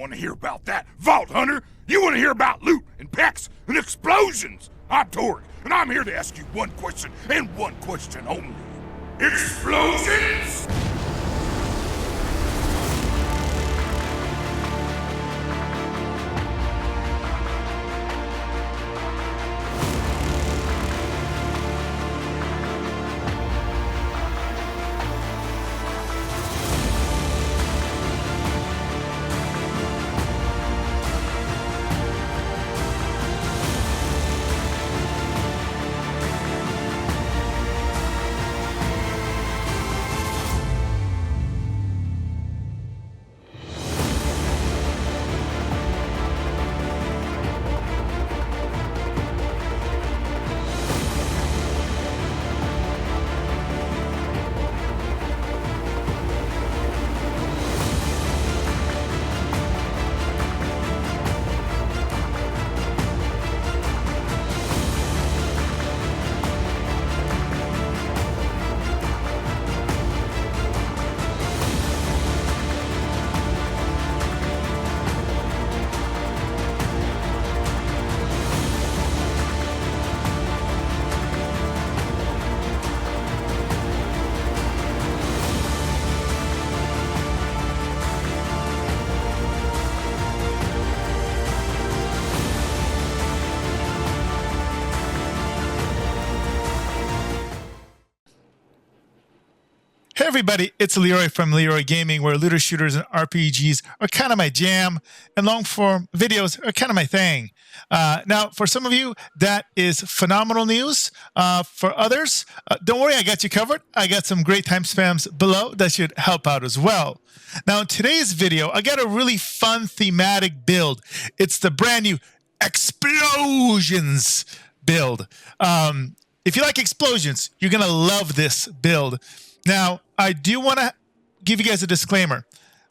want to hear about that, Vault Hunter. You want to hear about loot and packs and explosions. I'm Torgue, and I'm here to ask you one question and one question only. Explosions? Hey everybody, it's Leeroy from Leeroy Gaming, where looter shooters and RPGs are kind of my jam, and long-form videos are kind of my thing. Now, for some of you, that is phenomenal news. For others, don't worry, I got you covered. I got some great time spams below that should help out as well. Now, in today's video, I got a really fun thematic build. It's the brand new Explosions build. If you like explosions, you're going to love this build. Now, I do want to give you guys a disclaimer.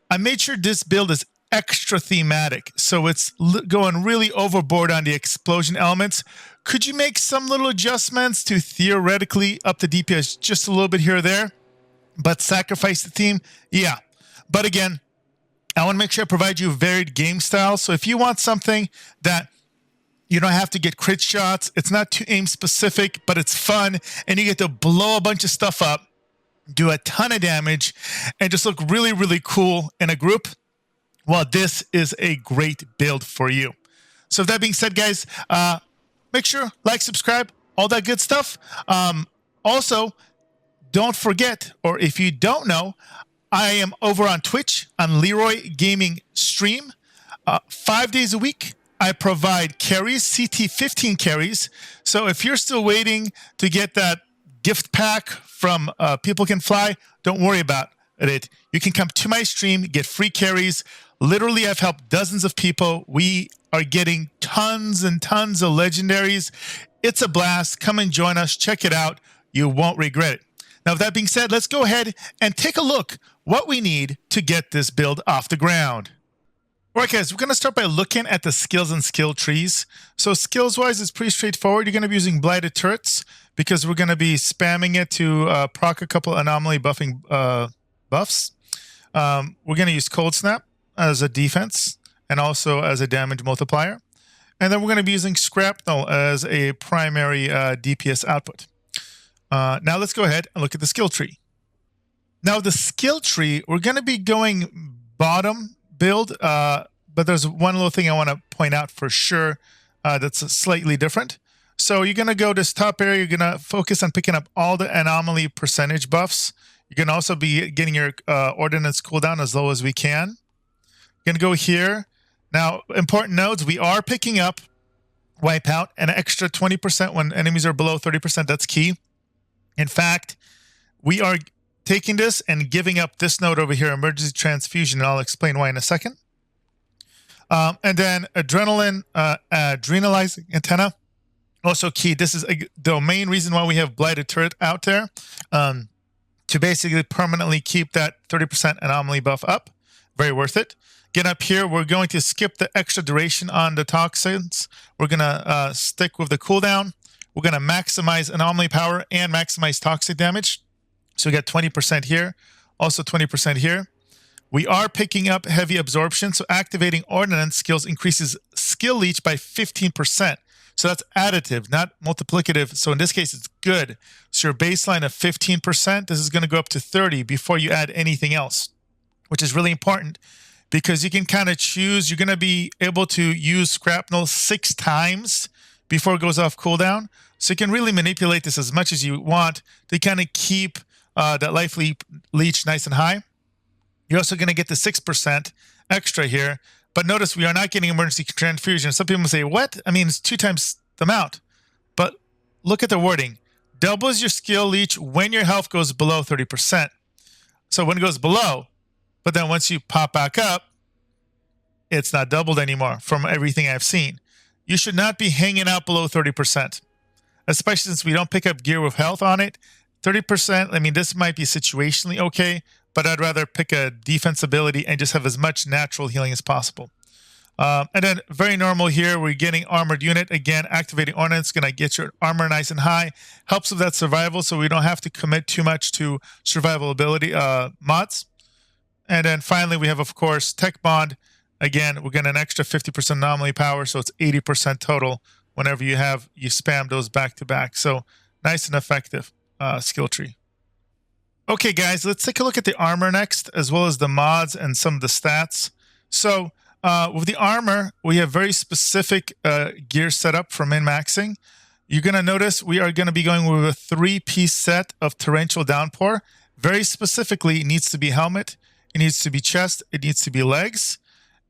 I made sure this build is extra thematic, so it's going really overboard on the explosion elements. Could you make some little adjustments to theoretically up the DPS just a little bit here or there, but sacrifice the theme? Yeah. But again, I want to make sure I provide you a varied game style. So if you want something that you don't have to get crit shots, it's not too aim specific, but it's fun, and you get to blow a bunch of stuff up, do a ton of damage, and just look really, really cool in a group, well, this is a great build for you. So with that being said, guys, make sure, like, subscribe, all that good stuff. Also, don't forget, or if you don't know, I am over on Twitch on Leeroy Gaming Stream. 5 days a week, I provide carries, CT 15 carries. So if you're still waiting to get that gift pack from People Can Fly, don't worry about it. You can come to my stream, get free carries. Literally, I've helped dozens of people. We are getting tons and tons of legendaries. It's a blast. Come and join us. Check it out. You won't regret it. Now, with that being said, let's go ahead and take a look what we need to get this build off the ground. All right, guys, we're going to start by looking at the skills and skill trees. So skills-wise, it's pretty straightforward. You're going to be using Blighted Turrets because we're going to be spamming it to proc a couple Anomaly buffing buffs. We're going to use Cold Snap as a defense and also as a damage multiplier. And then we're going to be using Shrapnel as a primary DPS output. Now let's go ahead and look at the skill tree. Now the skill tree, we're going to be going bottom build, but there's one little thing I want to point out for sure that's slightly different. So you're going to go to this top area, you're going to focus on picking up all the Anomaly percentage buffs. You're going to also be getting your Ordnance cooldown as low as we can. You're going to go here. Now, important notes, we are picking up Wipeout, an extra 20% when enemies are below 30%. That's key. In fact, we are taking this and giving up this node over here, Emergency Transfusion, and I'll explain why in a second. And then Adrenalizing Antenna, also key. This is the main reason why we have Blighted Turret out there, to basically permanently keep that 30% Anomaly buff up. Very worth it. Get up here, we're going to skip the extra duration on the toxins. We're going to stick with the cooldown. We're going to maximize Anomaly power and maximize toxic damage. So we got 20% here, also 20% here. We are picking up heavy absorption, so activating ordnance skills increases skill leech by 15%. So that's additive, not multiplicative. So in this case, it's good. So your baseline of 15%, this is going to go up to 30 before you add anything else, which is really important because you can kind of choose. You're going to be able to use Shrapnel 6 times before it goes off cooldown. So you can really manipulate this as much as you want to kind of keep that life leech nice and high. You're also going to get the 6% extra here. But notice we are not getting emergency transfusion. Some people say, what? I mean, it's 2 times the amount. But look at the wording. Doubles your skill leech when your health goes below 30%. So when it goes below, but then once you pop back up, it's not doubled anymore from everything I've seen. You should not be hanging out below 30%, especially since we don't pick up gear with health on it. 30%, I mean, this might be situationally okay, but I'd rather pick a defense ability and just have as much natural healing as possible. And then very normal here, we're getting armored unit. Again, activating ordnance is going to get your armor nice and high. Helps with that survival, so we don't have to commit too much to survival ability mods. And then finally, we have, of course, Tech Bond. Again, we're getting an extra 50% anomaly power, so it's 80% total whenever you spam those back to back. So nice and effective skill tree. Okay, guys, let's take a look at the armor next, as well as the mods and some of the stats. So with the armor, we have very specific gear setup for min-maxing. You're going to notice we are going to be going with a 3-piece set of torrential downpour. Very specifically, it needs to be helmet, it needs to be chest, it needs to be legs.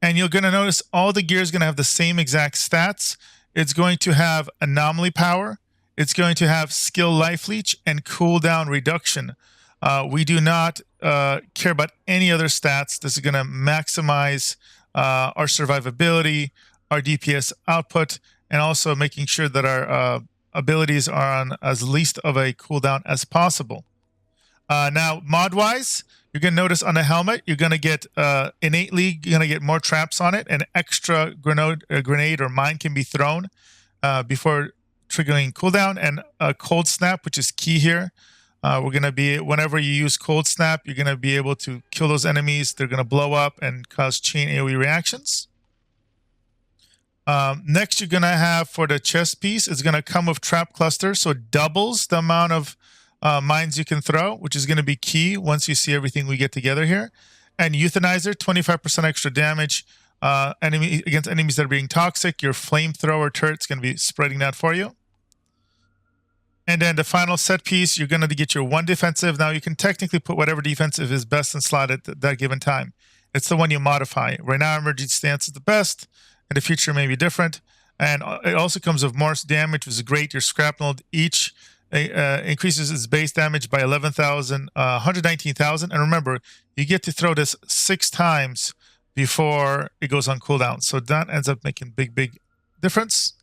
And you're going to notice all the gear is going to have the same exact stats. It's going to have anomaly power, it's going to have skill life leech, and cooldown reduction. We do not care about any other stats. This is going to maximize our survivability, our DPS output, and also making sure that our abilities are on as least of a cooldown as possible. Now, mod-wise, you're going to notice on the helmet, you're going to get innately, you're going to get more traps on it. An extra grenade or mine can be thrown before triggering cooldown, and a cold snap, which is key here. We're going to be, whenever you use cold snap, you're going to be able to kill those enemies. They're going to blow up and cause chain AoE reactions. Next, you're going to have for the chest piece, it's going to come with trap cluster, so it doubles the amount of mines you can throw, which is going to be key once you see everything we get together here. And euthanizer, 25% extra damage against enemies that are being toxic. Your flamethrower turret's going to be spreading that for you. And then the final set piece, you're going to get your 1 defensive. Now, you can technically put whatever defensive is best in slot at that given time. It's the one you modify. Right now, emergency stance is the best. In the future, may be different. And it also comes with more damage, which is great. Your Shrapnel each increases its base damage by 119,000. And remember, you get to throw this 6 times before it goes on cooldown. So that ends up making big difference.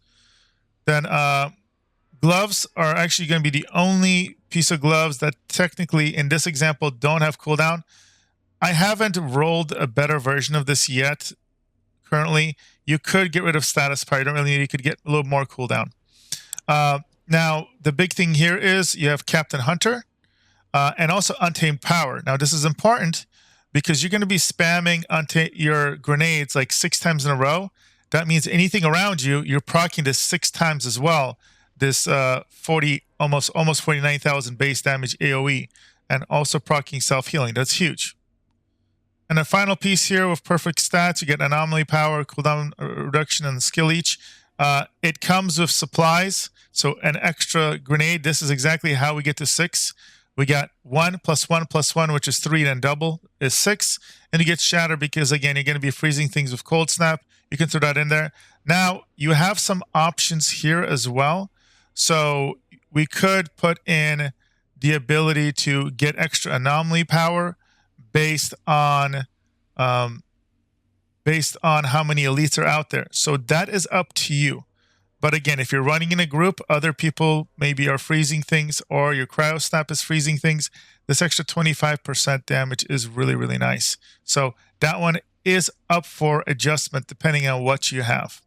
Then gloves are actually going to be the only piece of gloves that technically in this example don't have cooldown. I haven't rolled a better version of this yet. Currently, you could get rid of status power. You don't really need it. You could get a little more cooldown. Now, the big thing here is you have Captain Hunter and also Untamed Power. Now, this is important because you're going to be spamming your grenades like 6 times in a row. That means anything around you, you're proccing this 6 times as well. This almost 49,000 base damage AoE, and also proccing self-healing. That's huge. And the final piece here with perfect stats, you get anomaly power, cooldown reduction, and skill leech. It comes with supplies, so an extra grenade. This is exactly how we get to 6. We got 1 + 1 + 1, which is 3, then double is 6. And you get shatter because, again, you're going to be freezing things with cold snap. You can throw that in there. Now, you have some options here as well. So we could put in the ability to get extra anomaly power based on how many elites are out there. So that is up to you. But again, if you're running in a group, other people maybe are freezing things, or your cryo snap is freezing things, this extra 25% damage is really nice. So that one is up for adjustment depending on what you have.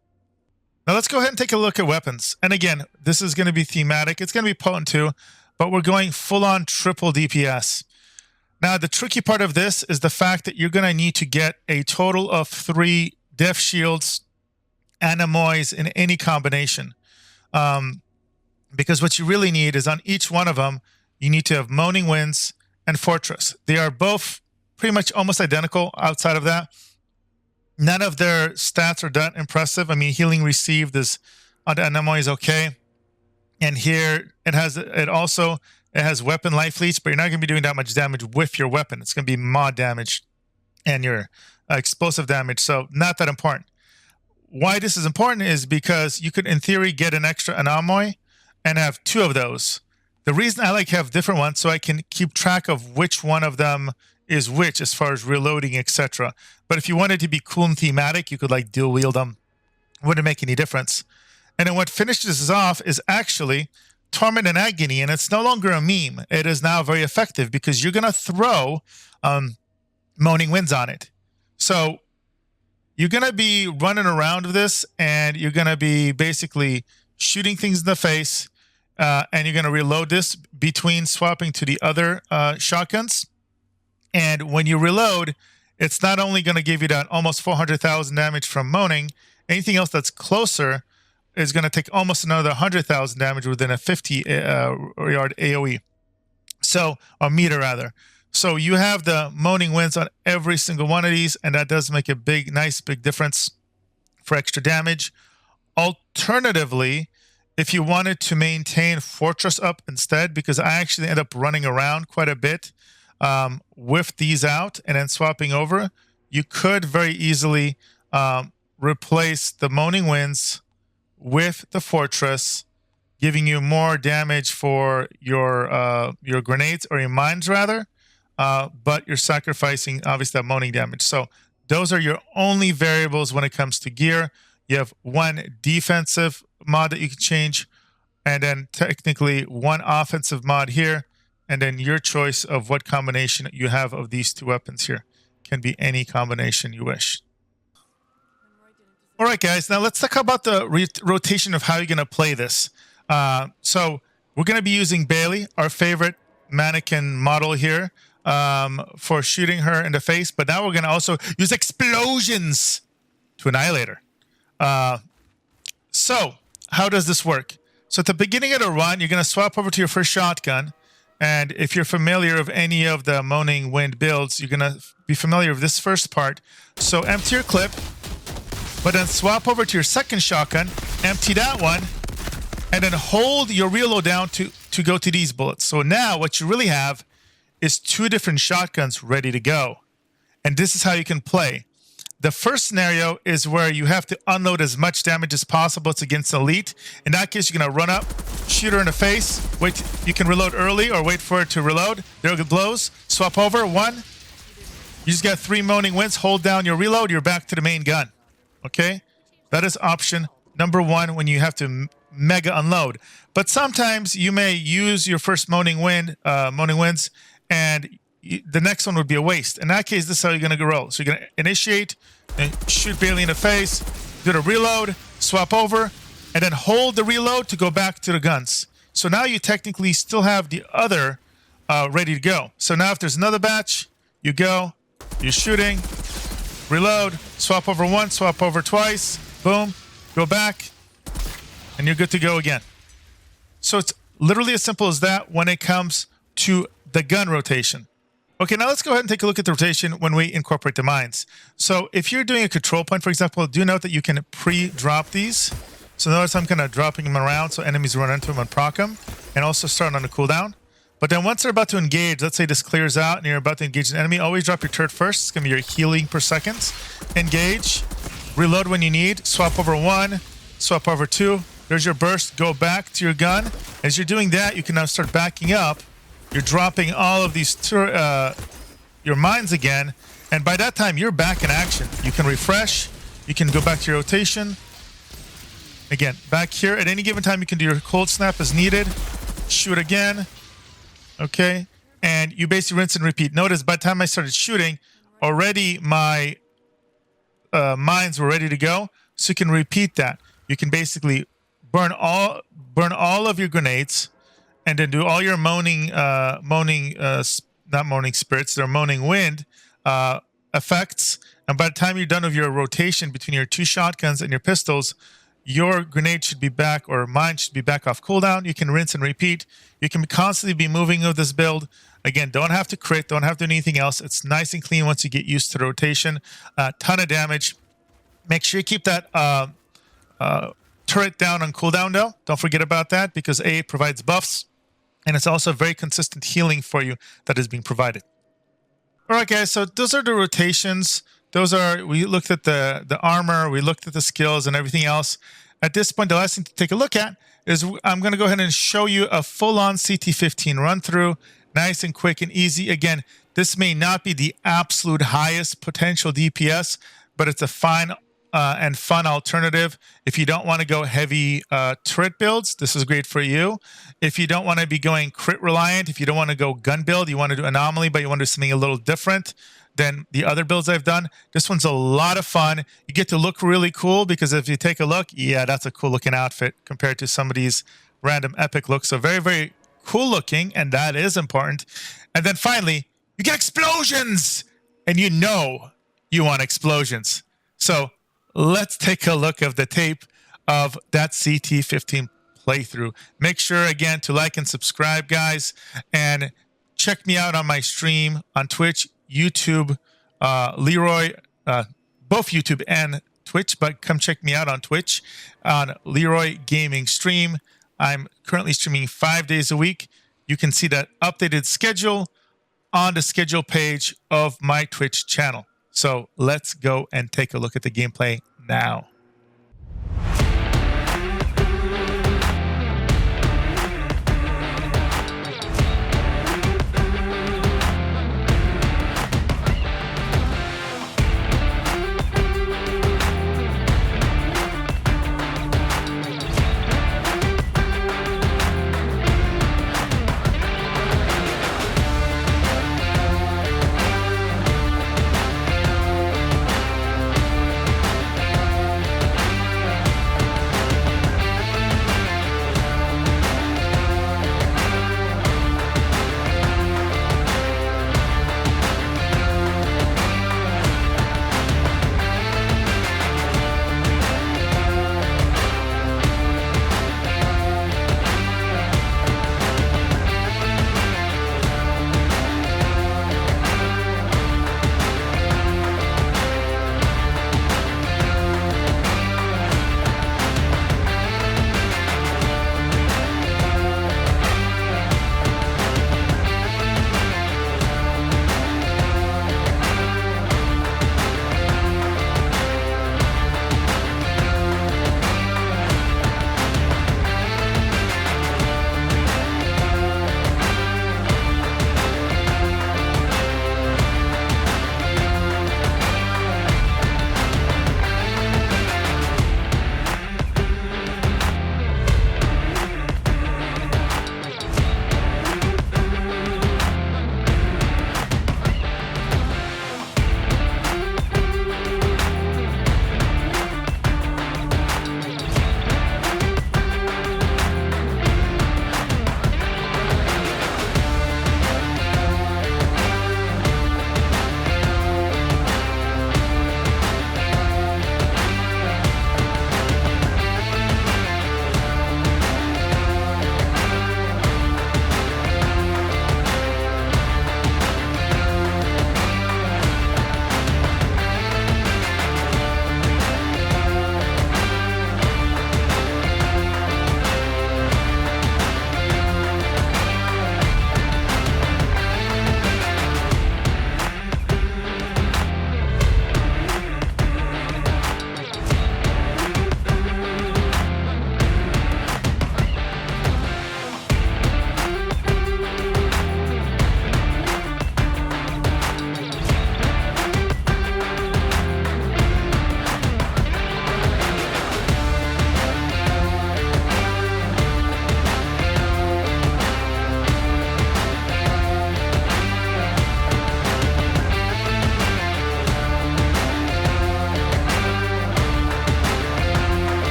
Now let's go ahead and take a look at weapons. And again, this is going to be thematic. It's going to be potent too, but we're going full on triple DPS. Now, the tricky part of this is the fact that you're going to need to get a total of 3 Death Shields, Anomaly in any combination. Because what you really need is on each one of them, you need to have Moaning Winds and Fortress. They are both pretty much almost identical outside of that. None of their stats are that impressive. I mean, healing received is on the Anomaly is okay. And here it has weapon life leech, but you're not going to be doing that much damage with your weapon. It's going to be mod damage and your explosive damage, so not that important. Why this is important is because you could, in theory, get an extra Anomaly and have 2 of those. The reason I like to have different ones so I can keep track of which one of them is which as far as reloading, etc. But if you wanted to be cool and thematic, you could like dual wield them. Wouldn't make any difference. And then what finishes this off is actually Torment and Agony, and it's no longer a meme. It is now very effective because you're going to throw Moaning Winds on it. So you're going to be running around with this, and you're going to be basically shooting things in the face, and you're going to reload this between swapping to the other shotguns. And when you reload, it's not only going to give you that almost 400,000 damage from Moaning, anything else that's closer is going to take almost another 100,000 damage within a 50-yard AOE. So, or meter rather. So you have the Moaning Winds on every single one of these, and that does make a nice big difference for extra damage. Alternatively, if you wanted to maintain Fortress up instead, because I actually end up running around quite a bit with these out and then swapping over, you could very easily replace the Moaning Winds with the Fortress, giving you more damage for your grenades, or your mines rather, but you're sacrificing obviously that Moaning damage. So those are your only variables when it comes to gear. You have 1 defensive mod that you can change, and then technically 1 offensive mod here, and then your choice of what combination you have of these 2 weapons here. Can be any combination you wish. All right, guys, now let's talk about the rotation of how you're going to play this. So we're going to be using Bailey, our favorite mannequin model here, for shooting her in the face. But now we're going to also use explosions to annihilate her. So how does this work? So at the beginning of the run, you're going to swap over to your first shotgun. And if you're familiar with any of the Moaning Wind builds, you're going to be familiar with this first part. So empty your clip, but then swap over to your second shotgun, empty that one, and then hold your reload down to go to these bullets. So now what you really have is 2 different shotguns ready to go. And this is how you can play. The first scenario is where you have to unload as much damage as possible. It's against Elite. In that case, you're going to run up, shoot her in the face. Wait, you can reload early or wait for it to reload. There it blows. Swap over. 1. You just got 3 Moaning Winds. Hold down your reload. You're back to the main gun. Okay? That is option number 1 when you have to mega unload. But sometimes you may use your first Moaning Winds, and the next one would be a waste. In that case, this is how you're going to roll. So you're going to initiate and shoot Bailey in the face, do the reload, swap over, and then hold the reload to go back to the guns. So now you technically still have the other ready to go. So now if there's another batch, you go, you're shooting, reload, swap over 1, swap over twice, boom, go back, and you're good to go again. So it's literally as simple as that when it comes to the gun rotation. Okay, now let's go ahead and take a look at the rotation when we incorporate the mines. So if you're doing a control point, for example, do note that you can pre-drop these. So notice I'm kind of dropping them around so enemies run into them and proc them, and also start on the cooldown. But then once they're about to engage, let's say this clears out and you're about to engage an enemy, always drop your turret first. It's going to be your healing per second. Engage, reload when you need, swap over 1, swap over 2. There's your burst, go back to your gun. As you're doing that, you can now start backing up. You're dropping all of these your mines again, and by that time you're back in action. You can refresh, you can go back to your rotation. Again, back here at any given time you can do your cold snap as needed. Shoot again. Okay, and you basically rinse and repeat. Notice by the time I started shooting, already my mines were ready to go, so you can repeat that. You can basically burn all of your grenades, and then do all your moaning not Moaning Spirits, they're Moaning Wind effects. And by the time you're done with your rotation between your 2 shotguns and your pistols, your grenade should be back, or mine should be back off cooldown. You can rinse and repeat. You can constantly be moving with this build. Again, don't have to crit, don't have to do anything else. It's nice and clean once you get used to the rotation. Ton of damage. Make sure you keep that turret down on cooldown though. Don't forget about that, because A, it provides buffs, and it's also very consistent healing for you that is being provided. All right, guys, so those are the rotations. We looked at the armor, we looked at the skills and everything else. At this point, the last thing to take a look at is I'm going to go ahead and show you a full-on CT15 run-through, nice and quick and easy. Again, this may not be the absolute highest potential DPS, but it's a fine and fun alternative. If you don't want to go heavy turret builds, this is great for you. If you don't want to be going crit reliant, if you don't want to go gun build, you want to do Anomaly, but you want to do something a little different than the other builds I've done, this one's a lot of fun. You get to look really cool, because if you take a look, yeah, that's a cool looking outfit compared to some of these random epic looks. So very, very cool looking, and that is important. And then finally, you get explosions, and you know you want explosions. So let's take a look of the tape of that CT15 playthrough. Make sure, again, to like and subscribe, guys, and check me out on my stream on Twitch, YouTube, Leeroy, both YouTube and Twitch, but come check me out on Twitch on Leeroy Gaming Stream. I'm currently streaming 5 days a week. You can see that updated schedule on the schedule page of my Twitch channel. So let's go and take a look at the gameplay now.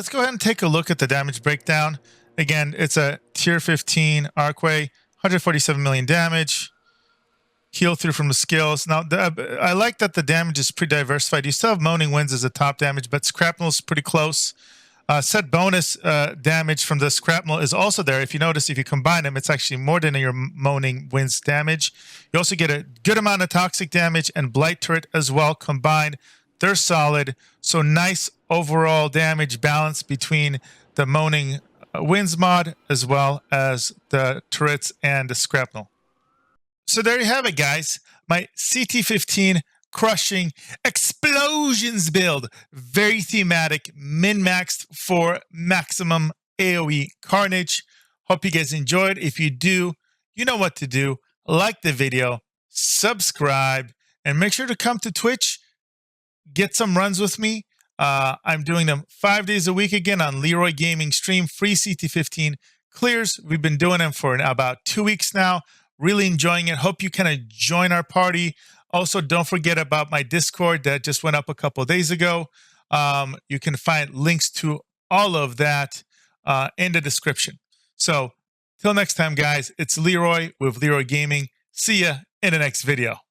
let's go ahead and take a look at the damage breakdown. Again, it's a tier 15 Archway, 147 million damage. Heal through from the skills. Now, I like that the damage is pretty diversified. You still have Moaning Winds as a top damage, but Shrapnel is pretty close. Set bonus damage from the Shrapnel is also there. If you notice, if you combine them, it's actually more than your Moaning Winds damage. You also get a good amount of toxic damage and Blight Turret as well combined. They're solid. So nice overall damage balance between the Moaning Winds mod as well as the turrets and the Shrapnel. So there you have it, guys. My CT15 crushing explosions build. Very thematic, min-maxed for maximum AoE carnage. Hope you guys enjoyed. If you do, you know what to do. Like the video, subscribe, and make sure to come to Twitch. Get some runs with me. I'm doing them 5 days a week again on Leeroy Gaming stream. Free CT15 clears. We've been doing them for about 2 weeks now. Really enjoying it. Hope you kind of join our party. Also, don't forget about my Discord that just went up a couple of days ago. You can find links to all of that in the description. So, till next time, guys, it's Leeroy with Leeroy Gaming. See ya in the next video.